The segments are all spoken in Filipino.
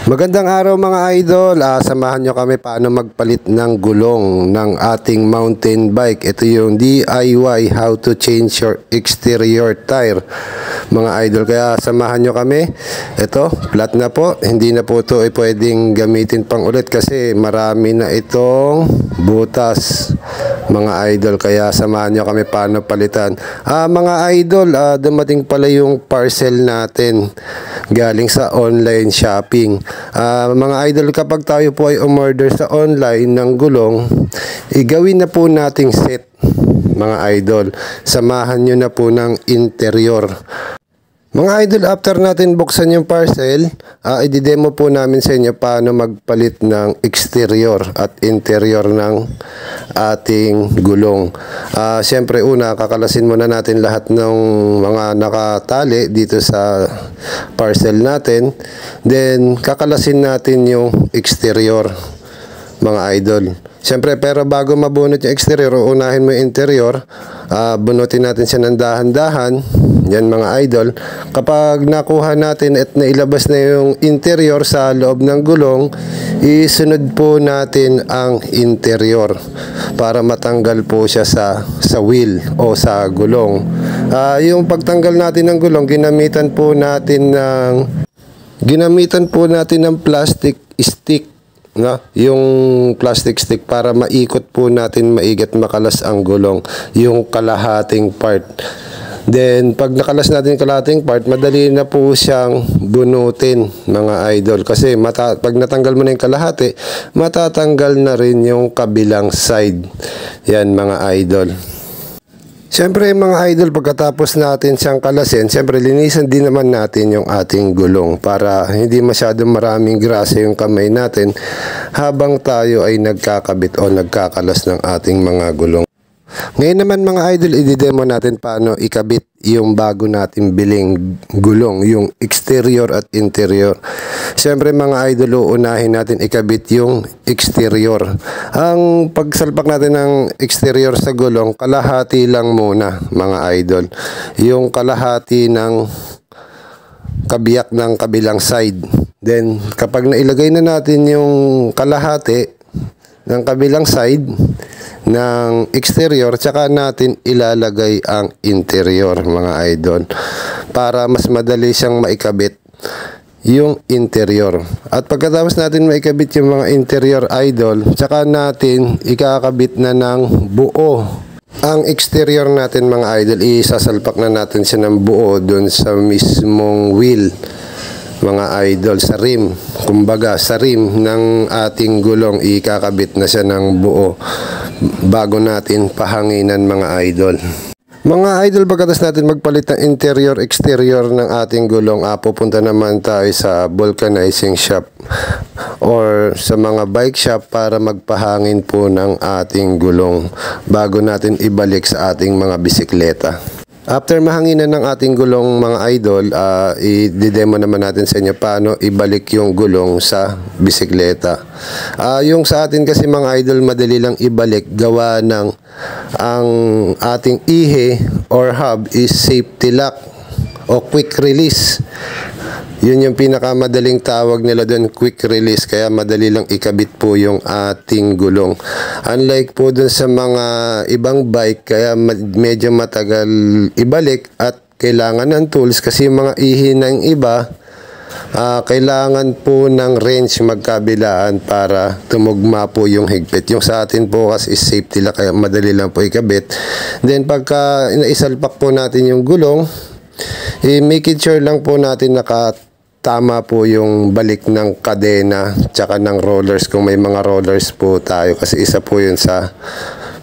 Magandang araw mga idol. Samahan nyo kami paano magpalit ng gulong ng ating mountain bike. Ito yung DIY how to change your exterior tire mga idol. Kaya samahan nyo kami. Ito, flat na po. Hindi na po ito pwedeng gamitin pang ulit kasi marami na itong butas mga idol. Kaya samahan nyo kami paano palitan. Mga idol, dumating pala yung parcel natin galing sa online shopping. Mga idol, kapag tayo po ay umorder sa online ng gulong, igawin na po nating set mga idol. Samahan nyo na po ng interior. Mga idol, after natin buksan yung parcel, i-demo po namin sa inyo paano magpalit ng exterior at interior ng ating gulong. Siyempre una, kakalasin muna natin lahat ng mga nakatali dito sa parcel natin. Then, kakalasin natin yung exterior mga idol. Siyempre, pero bago mabunot yung exterior, unahin mo yung interior. Bunutin natin siya ng dahan-dahan. Yan mga idol. Kapag nakuha natin at nailabas na yung interior sa loob ng gulong, isunod po natin ang interior para matanggal po siya sa wheel o sa gulong. Yung pagtanggal natin ng gulong, ginamitan po natin ng plastic stick. No? Yung plastic stick para maikot po natin maigat makalas ang gulong, yung kalahating part. Then pag nakalas natin yung kalahating part, madali na po siyang bunutin mga idol kasi pag natanggal mo na yung kalahati, matatanggal na rin yung kabilang side. Yan mga idol. Siyempre mga idol, pagkatapos natin siyang kalasin, siyempre linisan din naman natin yung ating gulong para hindi masyadong maraming grasa yung kamay natin habang tayo ay nagkakabit o nagkakalas ng ating mga gulong. Ngayon naman mga idol, i-demo natin paano ikabit yung bago natin biling gulong, yung exterior at interior. Siyempre mga idol, uunahin natin ikabit yung exterior. Ang pagsalpak natin ng exterior sa gulong, kalahati lang muna mga idol. Yung kalahati ng kabiyak ng kabilang side. Then kapag nailagay na natin yung kalahati ng kabilang side ng exterior, tsaka natin ilalagay ang interior mga idol para mas madali siyang maikabit yung interior. At pagkatapos natin maikabit yung mga interior idol, tsaka natin ikakabit na ng buo ang exterior natin mga idol. Isasalpak na natin siya ng buo dun sa mismong wheel mga idol, sa rim. Kumbaga sa rim ng ating gulong, ikakabit na siya ng buo bago natin pahanginan mga idol. Mga idol, pagkatapos natin magpalit ng interior exterior ng ating gulong, pupunta naman tayo sa vulcanizing shop or sa mga bike shop para magpahangin po ng ating gulong bago natin ibalik sa ating mga bisikleta. After mahanginan ng ating gulong mga idol, i-demo naman natin sa inyo paano ibalik yung gulong sa bisikleta. Yung sa atin kasi mga idol, madali lang ibalik gawa ng ang ating ihe or hub is safety lock o quick release. Yun yung pinakamadaling tawag nila doon, quick release. Kaya madali lang ikabit po yung ating gulong. Unlike po doon sa mga ibang bike, kaya medyo matagal ibalik at kailangan ng tools kasi yung mga ihi ng iba, kailangan po ng wrench magkabilaan para tumugma po yung higpit. Yung sa atin po kasi is safety lock, kaya madali lang po ikabit. Then pagka naisalpak po natin yung gulong, make it sure lang po natin tama po yung balik ng kadena tsaka ng rollers kung may mga rollers po tayo, kasi isa po yun sa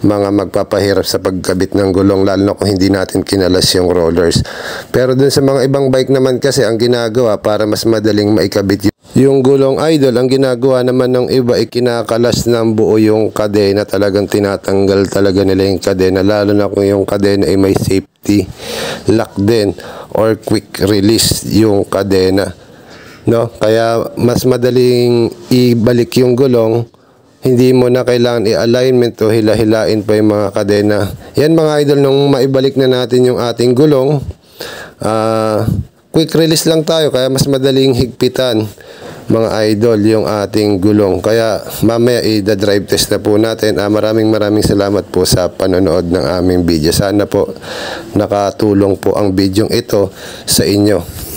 mga magpapahirap sa pagkabit ng gulong, lalo na kung hindi natin kinalas yung rollers. Pero dun sa mga ibang bike naman kasi, ang ginagawa para mas madaling maikabit yung gulong idol, ang ginagawa naman ng iba ay kinakalas ng buo yung kadena. Talagang tinatanggal talaga nila yung kadena, lalo na kung yung kadena ay may safety lock din or quick release yung kadena, no? Kaya mas madaling ibalik yung gulong, hindi mo na kailangan i-alignment o hila-hilain pa yung mga kadena. Yan mga idol, nung maibalik na natin yung ating gulong, quick release lang tayo, kaya mas madaling higpitan mga idol, yung ating gulong. Kaya mamaya i-drive test na po natin. Maraming salamat po sa panonood ng aming video. Sana po nakatulong po ang video ito sa inyo.